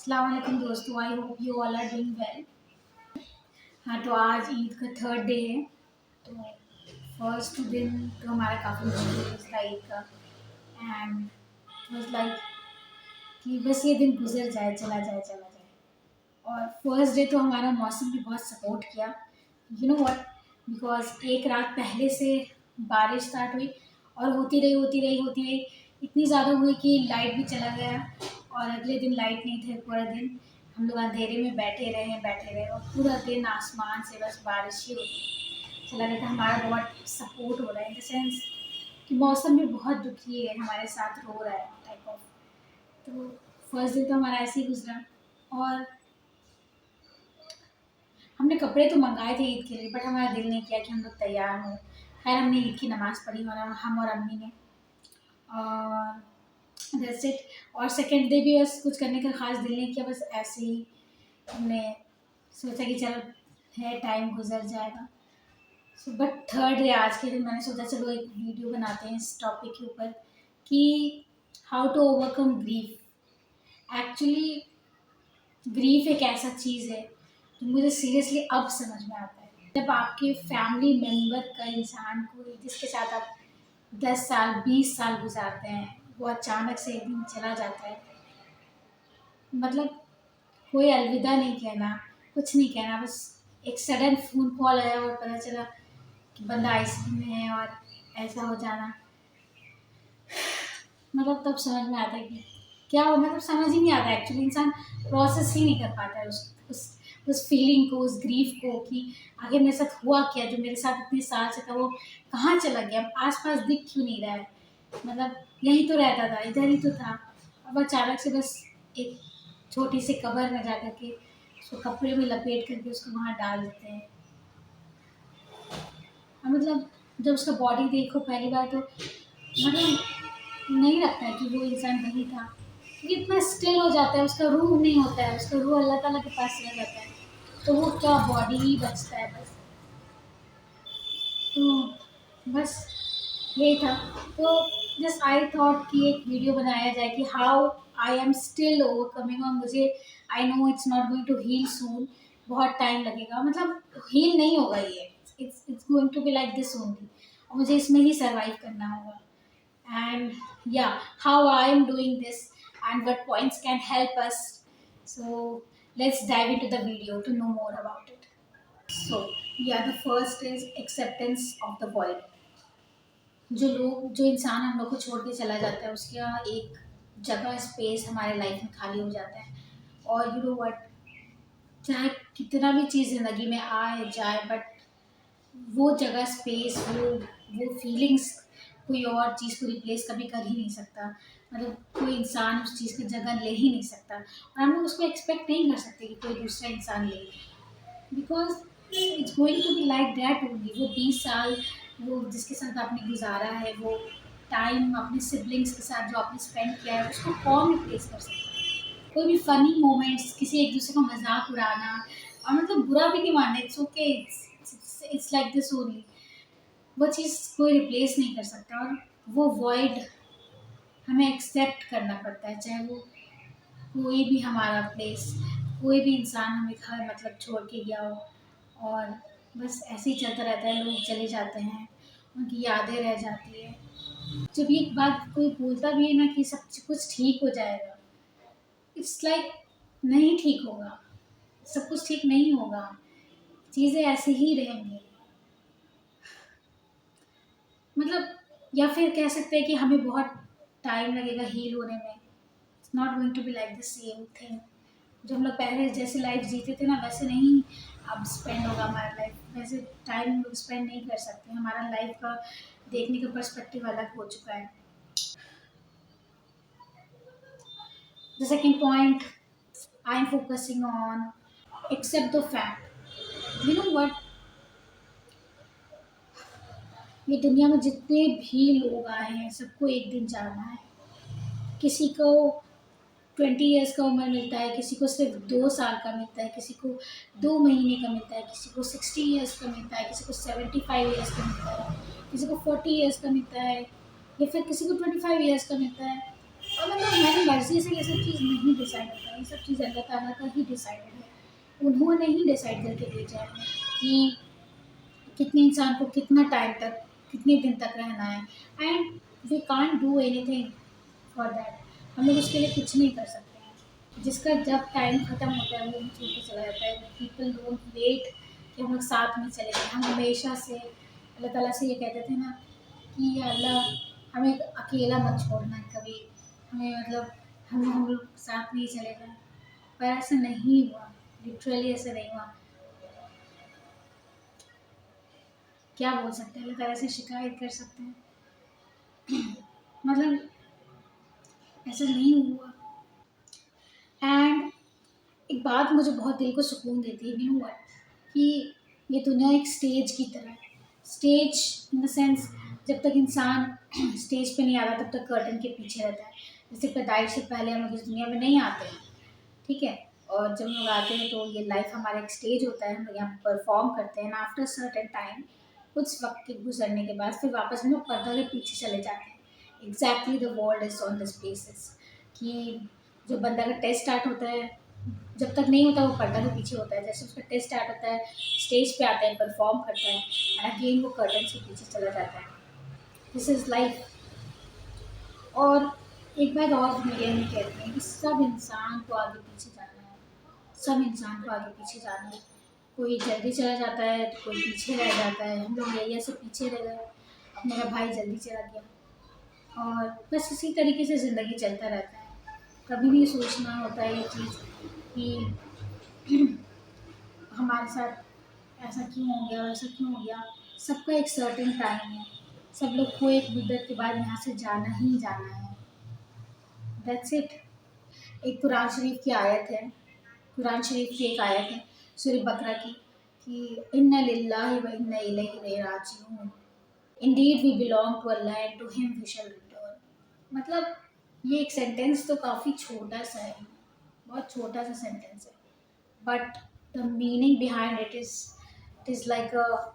अस्सलाम वालेकुम दोस्तों, I hope you all are doing well. हाँ, तो आज ईद का थर्ड डे है। तो फर्स्ट दिन तो हमारा काफ़ी मुश्किल था ईद का। एंड वाज लाइक कि बस ये दिन गुजर जाए, चला जाए, चला जाए। और फर्स्ट डे तो हमारा मौसम भी बहुत सपोर्ट किया। यू नो व्हाट, बिकॉज एक रात पहले से बारिश स्टार्ट हुई और होती रही, होती रही, होती रही। इतनी ज़्यादा हुई कि लाइट भी चला गया और अगले दिन लाइट नहीं थे। पूरा दिन हम लोग अंधेरे में बैठे रहे और पूरा दिन आसमान से बस बारिश ही होती चला गया था। हमारा बहुत सपोर्ट हो रहा है इन द सेंस कि मौसम भी बहुत दुखी है, हमारे साथ रो रहा है टाइप ऑफ। तो फर्स्ट डे तो हमारा ऐसे ही गुजरा। और हमने कपड़े तो मंगाए थे ईद के लिए, बट हमारा दिल नहीं किया कि हम लोग तैयार हों। खैर हमने ईद की नमाज़ पढ़ी और हम और अम्मी ने, और दैट्स इट। और सेकेंड डे भी बस कुछ करने का ख़ास दिल नहीं किया, बस ऐसे ही हमने सोचा कि चलो है, टाइम गुजर जाएगा। सो बट थर्ड डे आज के दिन मैंने सोचा चलो एक वीडियो बनाते हैं इस टॉपिक के ऊपर कि how to overcome grief. Actually grief एक ऐसा चीज़ है जो मुझे सीरियसली अब समझ में आता है। जब आपके फैमिली मेम्बर का, इंसान को जिसके साथ आप 10 साल 20 साल गुजारते हैं, वो अचानक से एक दिन चला जाता है। मतलब कोई अलविदा नहीं कहना, कुछ नहीं कहना, बस एक सडन फ़ोन कॉल आया और पता चला कि बंदा आईसीयू में है और ऐसा हो जाना। मतलब तब समझ में आता है कि क्या हो, मतलब समझ ही नहीं आता एक्चुअली। इंसान प्रोसेस ही नहीं कर पाता है उस फीलिंग को, उस ग्रीफ को कि आखिर मेरे साथ हुआ क्या, जो मेरे साथ इतने साल से था वो कहाँ चला गया, आस-पास दिख क्यों नहीं रहा है। मतलब यहीं तो रहता था, इधर ही तो था। अब अचानक से बस एक छोटी सी कब्र में जा कर के उसको कपड़े में लपेट करके उसको वहाँ डाल देते हैं। और मतलब जब उसका बॉडी देखो पहली बार तो मतलब नहीं लगता है कि वो इंसान वही था, क्योंकि इतना स्टिल हो जाता है, उसका रूह नहीं होता है, उसका रूह अल्लाह ताला के पास चला जाता है। तो वो क्या बॉडी ही बचता है बस। तो बस यही था। तो जस्ट आई थॉट कि एक वीडियो बनाया जाए कि how I am still overcoming. और मुझे I know it's not going to heal soon, बहुत टाइम लगेगा, मतलब हील नहीं होगा ये, it's going to be like this only. और मुझे इसमें ही सर्वाइव करना होगा। And yeah, how I am doing this and what points can help us. So let's dive into the video to know more about it. So yeah, the first is acceptance of the void. जो इंसान हम लोग को छोड़ के चला जाता है, उसके यहाँ एक जगह, स्पेस हमारे लाइफ में खाली हो जाता है। और यू नो व्हाट, चाहे कितना भी चीज़ ज़िंदगी में आए जाए, बट वो जगह, स्पेस, वो फीलिंग्स कोई और चीज़ को रिप्लेस कभी कर ही नहीं सकता। मतलब कोई इंसान उस चीज़ की जगह ले ही नहीं सकता और हम लोग उसको एक्सपेक्ट नहीं कर सकते कि कोई दूसरा इंसान ले, because it's going to be like that only. वो 20 साल वो जिसके साथ आपने गुजारा है, वो टाइम अपने सिबलिंग्स के साथ जो आपने स्पेंड किया है, उसको कौन रिप्लेस कर सकता है। कोई भी फ़नी मोमेंट्स, किसी एक दूसरे का मजाक उड़ाना, और मतलब बुरा भी नहीं मानना, it's okay, it's like this only, वो चीज़ कोई रिप्लेस नहीं कर सकता। और वो वॉइड हमें एक्सेप्ट करना पड़ता है, चाहे वो कोई भी हमारा प्लेस, कोई भी इंसान हमें घर मतलब छोड़ के गया हो। और बस ऐसे ही चलता रहता है, लोग चले जाते हैं, उनकी यादें रह जाती है। जब ये बात कोई बोलता भी है ना कि सब कुछ ठीक हो जाएगा, इट्स लाइक नहीं ठीक होगा, सब कुछ ठीक नहीं होगा, चीज़ें ऐसे ही रहेंगी। मतलब या फिर कह सकते हैं कि हमें बहुत टाइम लगेगा हील होने में। It's not going to be like the same thing. जो हम लोग पहले जैसे लाइफ जीते थे ना, वैसे नहीं अब स्पेंड होगा हमारा लाइफ, वैसे टाइम हम लोग स्पेंड नहीं कर सकते। हमारा लाइफ का देखने का पर्सपेक्टिव अलग हो चुका है। The second point I am focusing on, except the fact, you know what, ये दुनिया में जितने भी लोग आए हैं सबको एक दिन जाना है। किसी को 20 ईयर्स का उम्र मिलता है, किसी को सिर्फ 2 साल का मिलता है, किसी को 2 महीने का मिलता है, किसी को 60 ईयर्स का मिलता है, किसी को 75 ईयर्स का मिलता है, किसी को 40 ईयर्स का मिलता है, या फिर किसी को 25 ईयर्स का मिलता है। और मतलब हमारी मर्ज़ी से ये सब चीज़ नहीं डिसाइड होता है, ये सब चीज़ अल्लाह ताला का ही डिसाइडेड है। उन्होंने ही डिसाइड करके भेजा है कि कितने इंसान को कितना टाइम तक, कितने दिन तक रहना है, and we can't do anything for that. हम लोग उसके लिए कुछ नहीं कर सकते हैं। जिसका जब टाइम ख़त्म होता है वो भी छूट के चला जाता है। पीपल डोंट वेट कि हम लोग साथ में चले जाएँ। हम हमेशा से अल्लाह ताला से ये कहते थे ना कि या अल्लाह हमें अकेला मत छोड़ना कभी, हमें मतलब हम लोग साथ में ही चले जाएँ। पर ऐसा नहीं हुआ, लिटरली ऐसा नहीं हुआ। क्या बोल सकते हैं, अल्लाह ताला से शिकायत कर सकते हैं? मतलब ऐसा नहीं हुआ। एंड एक बात मुझे बहुत दिल को सुकून देती है, यू नो व्हाट, कि ये दुनिया एक स्टेज की तरह है। स्टेज इन द सेंस, जब तक इंसान स्टेज पे नहीं आता तब तक कर्टन के पीछे रहता है। जैसे पैदाइश से पहले हम लोग इस दुनिया में नहीं आते हैं, ठीक है? और जब हम लोग आते हैं तो ये लाइफ हमारा एक स्टेज होता है, हम लोग यहाँ परफॉर्म करते हैं, आफ्टर सर्टेन टाइम, कुछ वक्त के गुजरने के बाद फिर वापस हम लोग पर्दा के पीछे चले जाते हैं। Exactly the world is on this basis कि जो बंदा का टेस्ट स्टार्ट होता है, जब तक नहीं होता वो पर्दा के पीछे होता है। जैसे उसका टेस्ट स्टार्ट होता है, स्टेज पे आता है, परफॉर्म करता है, एंड अगेन वो कर्टन के पीछे चला जाता है। This is life. और एक बात और मेरे में कहती हैं कि सब इंसान को आगे पीछे जाना है, सब इंसान को आगे पीछे जाना है। कोई जल्दी चला जाता है तो कोई पीछे रह जाता है। हम लोग यही से पीछे रह गए, अब मेरा भाई जल्दी चला गया, और बस इसी तरीके से ज़िंदगी चलता रहता है। कभी नहीं सोचना होता है ये चीज़ कि हमारे साथ ऐसा क्यों हो गया, वैसा क्यों हो गया। सबका एक सर्टेन टाइम है, सब लोग को एक मुद्दत के बाद यहाँ से जाना ही जाना है। That's it. एक कुरान शरीफ की आयत है, कुरान शरीफ की एक आयत है सूरह बकरा की, कि इन्ना लिल्लाहि व इन्ना इलैहि राजिऊन, indeed we belong to Allah and to him we shall return. मतलब ये एक सेंटेंस तो काफ़ी छोटा सा है, बहुत छोटा सा सेंटेंस है, but the meaning behind it is like a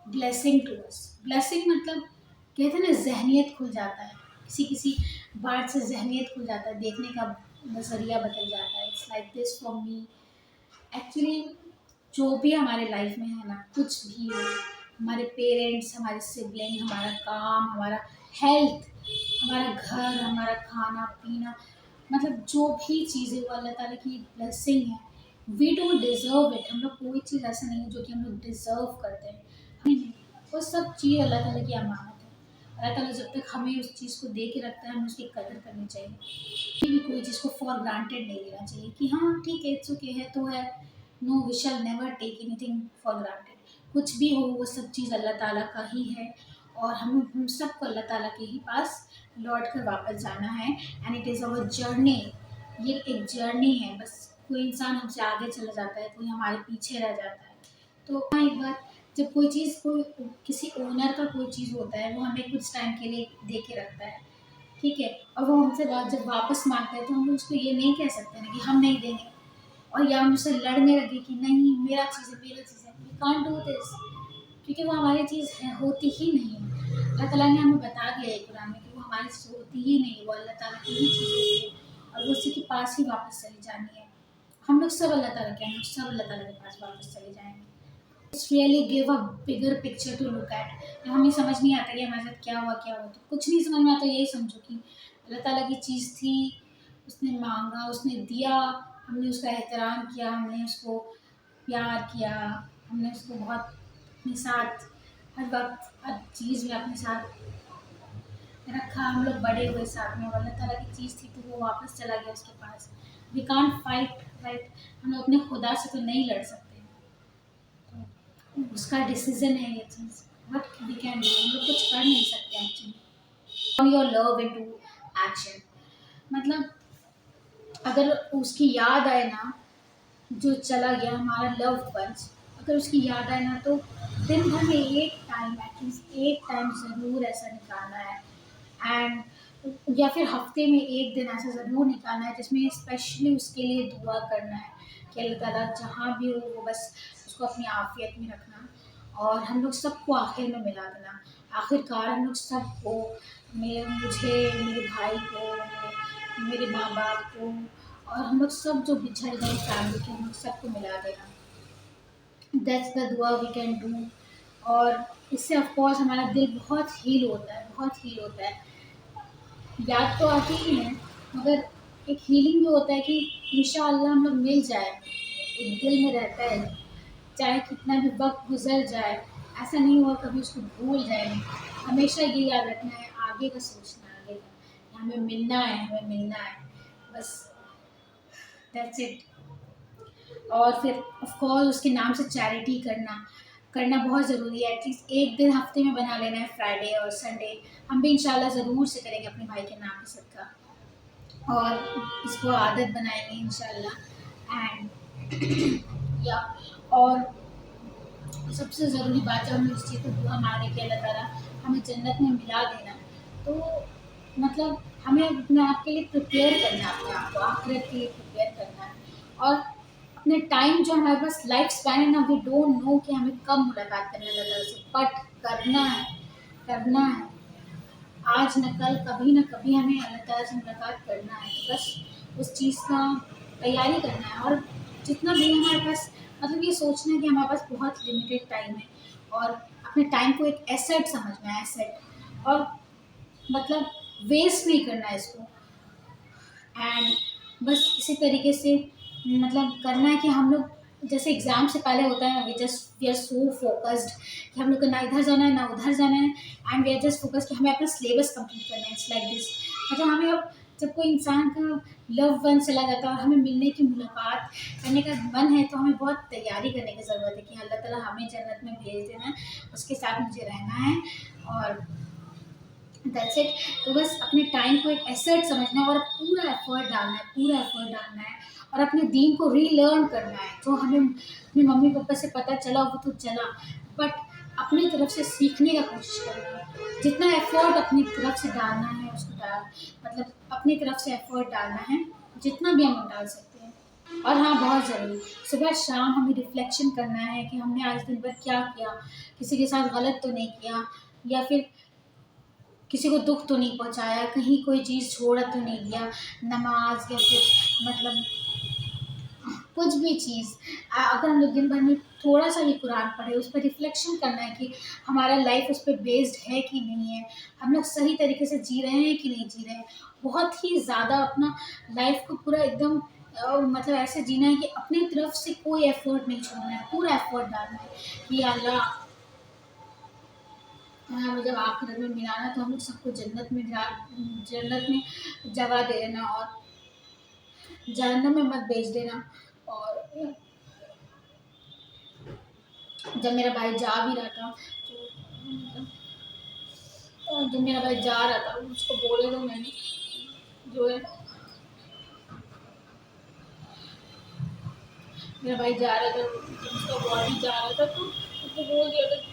blessing to us. Blessing मतलब कहते हैं ना, जहनियत खुल जाता है, किसी किसी बात से जहनियत खुल जाता है, देखने का नज़रिया बदल जाता है। It's like this for me. Actually जो भी हमारे लाइफ में है ना, कुछ भी हो, हमारे पेरेंट्स, हमारे सिबलिंग, हमारा काम, हमारा हेल्थ, हमारा घर, हमारा खाना पीना, मतलब जो भी चीज़ें वो अल्लाह ताला की ब्लेसिंग है। We don't deserve it. हम लोग कोई चीज़ ऐसा नहीं है जो कि हम लोग डिज़र्व करते हैं, नहीं, वो सब चीज़ अल्लाह ताला की अमानत है। अल्लाह ताला जब तक हमें उस चीज़ को दे के रखता है, हमें उसकी कदर करनी चाहिए। कभी भी कोई चीज़ को फॉर ग्रांटेड नहीं लेना चाहिए कि हाँ ठीक है, इट्स ओके है तो है। No, we shall never take anything for granted. कुछ भी हो वो सब चीज़ अल्लाह ताला का ही है, और हम सबको अल्लाह ताला के ही पास लौट कर वापस जाना है। And it is our journey. ये एक जर्नी है बस। कोई इंसान हमसे आगे चला जाता है, कोई हमारे पीछे रह जाता है। तो हाँ, एक बात, जब कोई चीज़, कोई किसी ओनर का कोई चीज़ होता है, वो हमें कुछ टाइम के लिए दे के रखता है, ठीक है, और वो हमसे बात जब वापस मांगता है तो हम उसको ये नहीं कह सकते ना कि हम नहीं देंगे, और या हम उससे लड़ने लगे कि नहीं मेरा चीज़ है, मेरा चीज़ है। वी कांट डू दिस, क्योंकि वो हमारी चीज़ है, होती ही नहीं है। अल्लाह ताला ने हमें बता दिया है कुरान में कि वो हमारी चीज़ होती ही नहीं है, वो अल्लाह ताला की ही चीज़ होती है, और वो उसी के पास ही वापस चली जानी है। हम लोग सब अल्लाह ताला के हैं, हम लोग सब अल्लाह ताला के पास वापस चले जाएंगे। It's really give a bigger picture to look at. जब हमें समझ नहीं आता कि हमारे साथ क्या हुआ, क्या हुआ, तो कुछ नहीं समझ में आता, यही समझो कि अल्लाह ताला की चीज़ थी, उसने मांगा, उसने दिया, हमने उसका एहतराम किया, हमने उसको प्यार किया, हमने उसको बहुत अपने साथ हर वक्त हर चीज़ में अपने साथ रखा। हम लोग बड़े हुए साथ में, अल्लाह ताला की चीज़ थी तो वो वापस चला गया उसके पास। We can't fight, right? हम लोग अपने खुदा से तो नहीं लड़ सकते, तो उसका डिसीजन है ये चीज़। व्हाट वी कैन डू, हम लोग कुछ कर नहीं सकते actually. Turn your love into action. मतलब अगर उसकी याद आए ना, जो चला गया हमारा लव्ड वंस, अगर उसकी याद आए ना, तो दिन भर में एक टाइम, एटलीस्ट एक टाइम ज़रूर ऐसा निकालना है। एंड या फिर हफ्ते में एक दिन ऐसा ज़रूर निकालना है जिसमें स्पेशली उसके लिए दुआ करना है कि अल्लाह ताला जहाँ भी हो वो बस उसको अपनी आफियत में रखना, और हम लोग सबको आखिर में मिला देना। आखिरकार हम लोग सबको मुझे, मेरे भाई को, मेरे माँ बाप को, और हम लोग सब जो बिछड़ गए फैमिली के, हम लोग सबको मिला देना। दैट्स द दुआ वी कैन डू। और इससे ऑफ कोर्स हमारा दिल बहुत हील होता है, बहुत हील होता है। याद तो आती ही है, मगर एक हीलिंग भी होता है कि इंशाअल्लाह हम लोग मिल जाए, एक दिल में रहता है। चाहे कितना भी वक्त गुजर जाए, ऐसा नहीं हुआ कभी उसको भूल जाए। हमेशा ये याद रखना है, आगे का सोचना है, आगे का हमें मिलना है, हमें मिलना है, बस। That's it. और फिर ऑफ कोर्स उसके नाम से चैरिटी करना करना बहुत ज़रूरी है। एटलीस्ट एक दिन हफ्ते में बना लेना है, फ्राइडे और संडे। हम भी इंशाल्लाह ज़रूर से करेंगे अपने भाई के नाम पे सदका, और इसको आदत बनाएंगे इंशाल्लाह। एंड या, और सबसे ज़रूरी बात है, हम इस चीज़ को दुआ मांगे कि अल्लाह ताला हमें जन्नत में मिला देना। तो मतलब हमें अपने आप के लिए प्रिपेयर करना है, अपने आप को आखिरत के लिए प्रिपेयर करना है। और अपने टाइम जो हमारे पास लाइफ स्पैन है ना, वी डोंट नो कि हमें कब मुलाकात करने लगा से, बट करना है, करना है। आज न कल, कभी न कभी हमें अल्लाह ताला से मुलाकात करना है। तो बस उस चीज़ का तैयारी करना है। और जितना भी हमारे पास, मतलब ये सोचना है कि हमारे पास बहुत लिमिटेड टाइम है, और अपने टाइम को एक एसेट समझना है, एसेट। और मतलब वेस्ट नहीं करना है इसको। एंड बस इसी तरीके से मतलब करना है कि हम लोग, जैसे एग्ज़ाम से पहले होता है, वी आर सो फोकस्ड कि हम लोग को ना इधर जाना है ना उधर जाना है, and we are just focused कि हमें अपना सिलेबस कंप्लीट करना है। It's like this. मतलब हमें अब, जब कोई इंसान का लव वन चला जाता है और हमें मिलने की, मुलाकात करने का मन है, तो हमें बहुत तैयारी करने की ज़रूरत है कि अल्लाह ताला हमें जन्नत में भेज देना है, उसके साथ मुझे रहना है, और दैट्स इट। तो बस अपने टाइम को एक एसेट समझना है, और पूरा एफर्ट डालना है, पूरा एफर्ट डालना है। और अपने दीन को रीलर्न करना है। जो हमें अपने मम्मी पापा से पता चला वो तो चला, बट अपनी तरफ से सीखने का कोशिश करना है। जितना एफर्ट अपनी तरफ से डालना है उसको डाल, मतलब अपनी तरफ से एफर्ट डालना है, जितना भी हम लोग डाल सकते हैं। और हाँ, बहुत ज़रूरी, सुबह शाम हमें रिफ्लेक्शन करना है कि हमने आज दिन भर क्या किया, किसी के साथ गलत तो नहीं किया, या फिर किसी को दुख तो नहीं पहुँचाया, कहीं कोई चीज़ छोड़ तो नहीं दिया, नमाज़ या फिर मतलब कुछ भी चीज़। अगर हम लोग दिन भर में थोड़ा-सा भी कुरान पढ़े, उस पे रिफ्लेक्शन करना है कि हमारा लाइफ़ उस पे बेस्ड है कि नहीं है, हम लोग सही तरीके से जी रहे हैं कि नहीं जी रहे हैं। बहुत ही ज़्यादा अपना लाइफ़ को पूरा एकदम मतलब ऐसे जीना है कि अपनी तरफ से कोई एफ़र्ट नहीं छोड़ना है, पूरा एफ़र्ट डालना है कि या अल्लाह, हमें जब आखिरत में मिलाना, तो हम लोग सबको जन्नत में जगह दे देना, और जहन्नम में मत भेज देना। और जब मेरा भाई जा भी रहा था, तो मतलब जब मेरा भाई जा रहा था, उसको बोले तो मैंने, जो है, मेरा भाई जा रहा था, जब उसका बॉडी जा रहा था, तो उसको बोल दिया था कि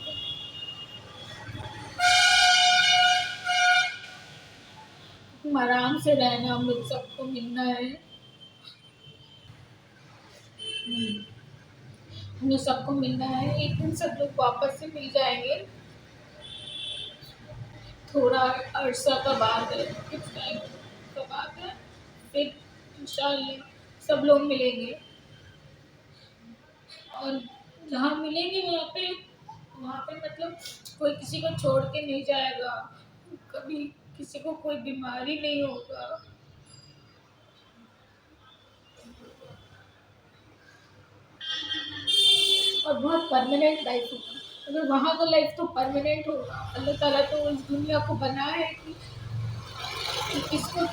तुम आराम से रहना, हम लोग सबको मिलना है। हमें सबको मिलना है, एक दिन सब लोग वापस से मिल जाएंगे। थोड़ा अरसा का बात है, कुछ टाइम का बात है, फिर इंशाल्लाह सब लोग मिलेंगे। और जहाँ मिलेंगे वहाँ पे मतलब कोई किसी को छोड़ के नहीं जाएगा, कभी किसी को कोई बीमारी नहीं होगा। और बहुत परमानेंट लाइफ होगा। अगर वहाँ का लाइफ तो परमानेंट होगा, अल्लाह ताला तो इस दुनिया को बनाया है कि किसको,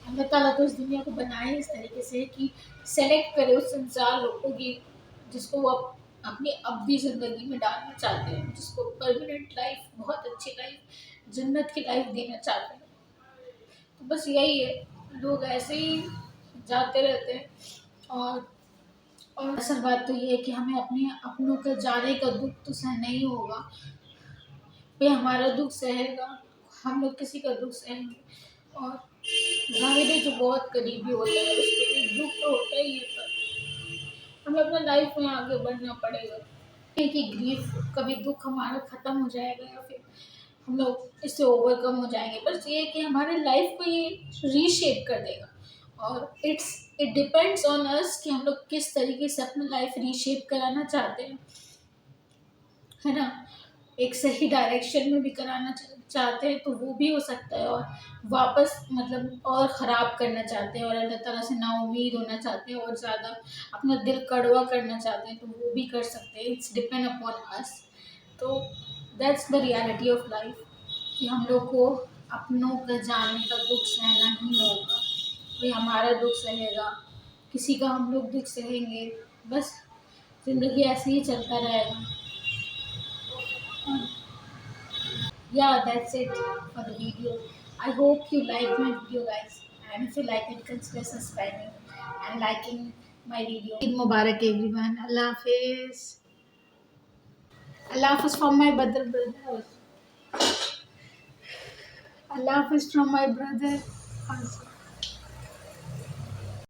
अल्लाह ताला तो इस दुनिया को बनाए इस तरीके से कि सेलेक्ट करे उस इंसान लोगों की, जिसको वो अपनी अवधि ज़िंदगी में डालना चाहते हैं, जिसको परमानेंट लाइफ, बहुत अच्छी लाइफ, जन्नत की लाइफ देना चाहते हैं। तो बस यही है, लोग ऐसे ही जाते रहते हैं। और असल बात तो ये है कि हमें अपने अपनों के जाने का दुख तो सहना ही होगा। कोई हमारा दुख सहेगा, हम लोग किसी का दुख सहेंगे। और हमारे भी जो बहुत करीबी होता है उसके लिए दुख तो होता ही है, पर हमें अपना लाइफ में आगे बढ़ना पड़ेगा। है कि ग्रीफ, कभी दुख हमारा ख़त्म हो जाएगा, या फिर हम लोग इससे ओवरकम हो जाएंगे। बस ये है कि हमारे लाइफ को ये रीशेप कर देगा, और इट डिपेंड्स ऑन अस कि हम लोग किस तरीके से अपना लाइफ रीशेप कराना चाहते हैं, है ना। एक सही डायरेक्शन में भी कराना चाहते हैं तो वो भी हो सकता है, और वापस मतलब और ख़राब करना चाहते हैं और अल्लाह ताला से नाउम्मीद होना चाहते हैं और ज़्यादा अपना दिल कड़वा करना चाहते हैं तो वो भी कर सकते हैं। It's depend upon us. तो that's the reality of life, कि हम लोग को अपनों का जाने का दुख सहना ही होगा। कोई हमारा दुख सहेगा, किसी का हम लोग दुख सहेंगे, बस ज़िंदगी ऐसे ही चलता रहेगा। Yeah, that's it for the video. I hope you like my video, guys. And if you like it, consider subscribing and liking my video. Eid Mubarak, everyone. Allah Hafiz. Allah Hafiz from my brother. Allah Hafiz from my brother.